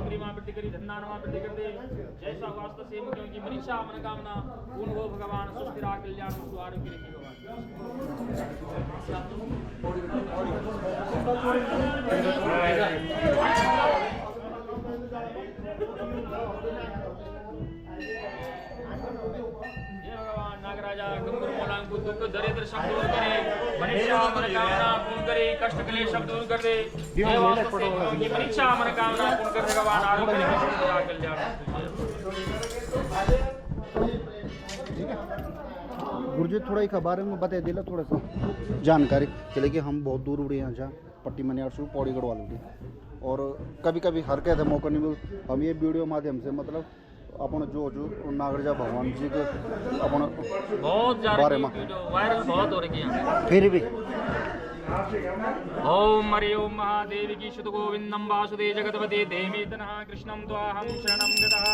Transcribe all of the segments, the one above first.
ग्रीमा वृद्धि करी धन्नानमा वृद्धि कर दे। जैसा वास्तव से मुख्यों की मनीषा मनोकामना पूर्ण हो भगवान। सुस्थिरा कल्याण वस्तु आरोग्य रखिए भगवान। नागराजा गंगुर मोलांग दुख दरिद्र सब दूर करे, मनीषा मनोकामना पूर्ण करे, कष्ट क्लेश सब दूर कर दे। जय वास्तव से मुख्यों की मनीषा मनोकामना पूर्ण कर भगवान। आरोग्य रखिए सुस्थिरा कल्याण। गुरुजी थोड़ा एक बारे में बता दिला थोड़ा सा जानकारी चले कि हम बहुत दूर उड़े यहाँ जहाँ पट्टी मनियार से पौड़ी गढ़वाल उड़ी और कभी कभी हर कहते मौका नहीं मिल हम ये वीडियो माध्यम से मतलब अपन जो नागराजा भगवान जी के अपन बहुत बारे में वायरल बहुत हो रही है फिर भी ओम हरि ओम महादेव की शुद्ध गोविंदम वासुदेव जगतपते देवी तनः कृष्णं त्वाहं शरणं गतः।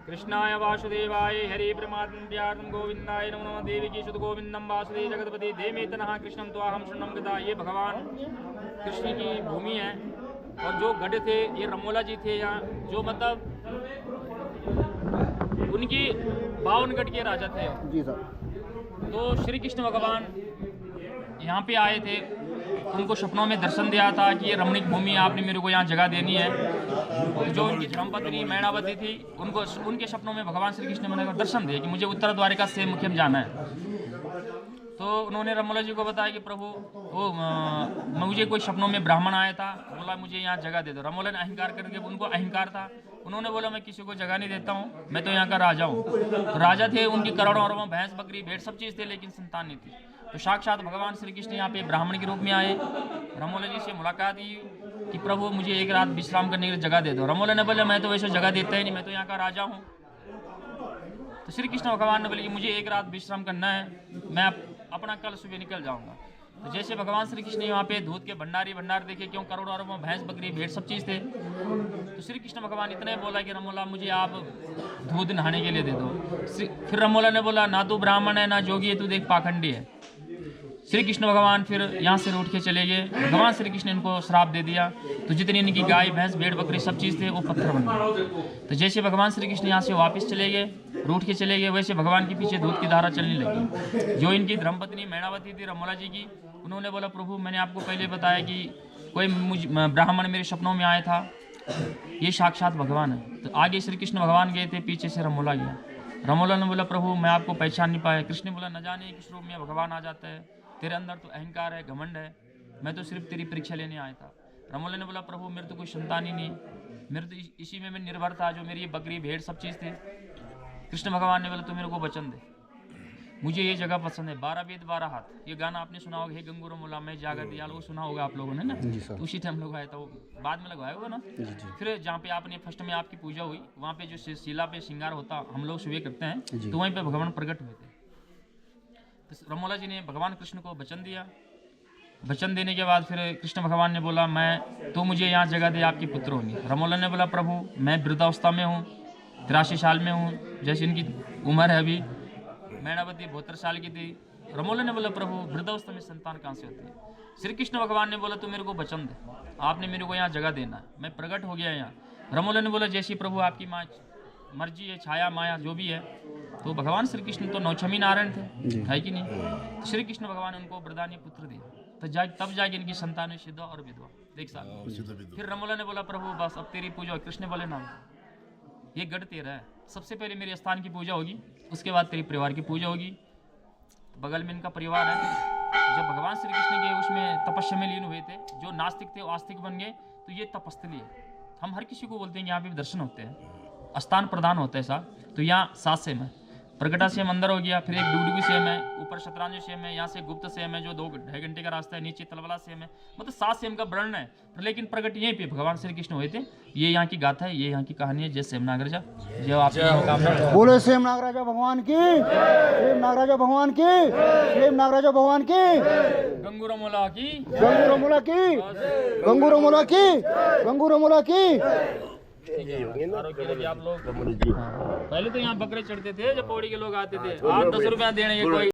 कृष्णाय वासुदेवाय हरे परमात्म्यार्थं गोविंदाय नमो नमः। देवी की शुद्ध गोविंदम वासुदेव जगतपति देवी तनः कृष्णं त्वाहं शरणं गतः। ये भगवान कृष्ण की भूमि है और जो गढ़ थे ये रमोला जी थे यहाँ, जो मतलब उनकी 52 गढ़ के राजा थे जी सर। तो श्री कृष्ण भगवान यहाँ पे आए थे, उनको सपनों में दर्शन दिया था कि ये रमणीक भूमि आपने मेरे को यहाँ जगह देनी है। और जो उनकी धर्मपत्नी मैनावती थी उनको उनके सपनों में भगवान श्री कृष्ण ने दर्शन दिए कि मुझे उत्तर द्वारिका से मुख्यम जाना है। तो उन्होंने रमोला जी को बताया कि प्रभु मुझे कोई सपनों में ब्राह्मण आया था, बोला मुझे यहाँ जगह दे दो। रमोला ने अहंकार करके, उनको अहंकार था, उन्होंने बोला मैं किसी को जगह नहीं देता हूँ, मैं तो यहाँ का राजा हूँ। तो राजा थे, उनकी करोड़ों अरबों भैंस बकरी भेड़ सब चीज़ थे, लेकिन संतान नहीं थी। तो साक्षात भगवान श्री कृष्ण यहाँ पे ब्राह्मण के रूप में आए। रमोला जी से मुलाकात की कि प्रभु मुझे एक रात विश्राम करने की जगह दे दो। रमोला ने बोला मैं तो वैसे जगह देता ही नहीं, मैं तो यहाँ का राजा हूँ। तो श्री कृष्ण भगवान ने बोले कि मुझे एक रात विश्राम करना है, मैं अपना कल सुबह निकल जाऊंगा। तो जैसे भगवान श्री कृष्ण यहाँ पे दूध के भंडार देखे, क्यों करोड़ों अरबों भैंस बकरी भेड़ सब चीज़ थे। तो श्री कृष्ण भगवान इतने बोला कि रमोला मुझे आप दूध नहाने के लिए दे दो। फिर रमोला ने बोला ना तू ब्राह्मण है ना जोगी है, तू देख पाखंडी है। श्री कृष्ण भगवान फिर यहाँ से उठ के चले गए। भगवान श्री कृष्ण ने इनको श्राप दे दिया, तो जितनी इनकी गाय भैंस भेड़ बकरी सब चीज़ थे वो पत्थर बन गए। तो जैसे भगवान श्री कृष्ण यहाँ से वापस चले गए, रूठ के चले गए, वैसे भगवान के पीछे दूध की धारा चलने लगी। जो इनकी धर्मपत्नी मैनावती थी रमोला जी की, उन्होंने बोला प्रभु मैंने आपको पहले बताया कि कोई ब्राह्मण मेरे सपनों में आया था, ये साक्षात भगवान है। तो आगे श्री कृष्ण भगवान गए थे, पीछे से रमोला गया। रमोला ने बोला प्रभु मैं आपको पहचान नहीं पाया। कृष्ण ने बोला न जाने किस रूप में भगवान आ जाता है, तेरे अंदर तो अहंकार है, घमंड है, मैं तो सिर्फ तेरी परीक्षा लेने आया था। रमोला ने बोला प्रभु मेरे तो कोई संतान ही नहीं, मेरे तो इसी में मैं निर्भर था, जो मेरी बकरी भेड़ सब चीज़ थे। कृष्ण भगवान ने बोला तू मेरे को वचन दे, मुझे ये जगह पसंद है। 12 वेद 12 हाथ, ये गाना आपने सुना होगा, हे गंगूर मोला मैं जागा दिया, लोग सुना होगा आप लोगों ने ना। तो उसी टाइम लगवाया था, वो बाद में लगवाया होगा ना। फिर जहाँ पे आपने फर्स्ट में आपकी पूजा हुई, वहाँ पे जो शिला पे श्रृंगार होता हम लोग सुबह करते हैं, तो वहीं पे भगवान प्रकट हुए थे। तो रमोला जी ने भगवान कृष्ण को वचन दिया। वचन देने के बाद फिर कृष्ण भगवान ने बोला मैं तो मुझे यहाँ जगह दे, आपकी पुत्र होंगे। रमोला ने बोला प्रभु मैं वृद्धावस्था में हूँ, 83 साल में हूँ, जैसे इनकी उम्र है अभी। मैनावती 72 साल की थी। रमोला ने बोला प्रभु वृद्धावस्था में संतान कहाँ से होती है। श्री कृष्ण भगवान ने बोला तू मेरे को वचन दे, आपने मेरे को यहाँ जगह देना है, मैं प्रकट हो गया यहाँ। रमोला ने बोला जैसी प्रभु आपकी मर्जी है, छाया माया जो भी है। तो भगवान श्री कृष्ण तो नौछमी नारायण थे, है कि नहीं। तो श्री कृष्ण भगवान ने उनको वरदानी पुत्र दिया, तो तब जाके इनकी संतान है सिद्ध और विधवा। देख साहब फिर रमोला ने बोला प्रभु बस अब तेरी पूजा। कृष्ण बोले ना, ये गढ़ तेरा है, सबसे पहले मेरे स्थान की पूजा होगी, उसके बाद तेरी परिवार की पूजा होगी। तो बगल में इनका परिवार है। जब भगवान श्री कृष्ण के उसमें तपस्या में लीन हुए थे, जो नास्तिक थे वो आस्तिक बन गए। तो ये तपस्थली है, हम हर किसी को बोलते हैं यहाँ पे भी दर्शन होते हैं, स्थान प्रदान होता है साहब। तो यहाँ 7 सेम है, प्रगटा सेम अंदर हो गया, फिर एक डुगडुगी सेम है, ऊपर शतरांजु सेम है, यहाँ से गुप्त सेम है जो 2-2.5 घंटे का रास्ता है, नीचे तलवाला सेम है, मतलब 7 सेम का वर्ण है। लेकिन प्रगट यहीं पे भगवान श्री कृष्ण हुए थे। ये यहाँ की गाथा है, ये यहाँ की कहानी है। जय सेम नागराजा, जय आप बोले सेम नागराजा भगवान की, सेम नागराजा भगवान की, सेम नागराजा भगवान की, गंगूर मोला की, गंगूर मोला की, गंगूर मोला की, गंगूर मोला की। आप लोग पहले तो यहाँ बकरे चढ़ते थे, जब पौड़ी के लोग आते थे, 8-10 रुपया देने के कोई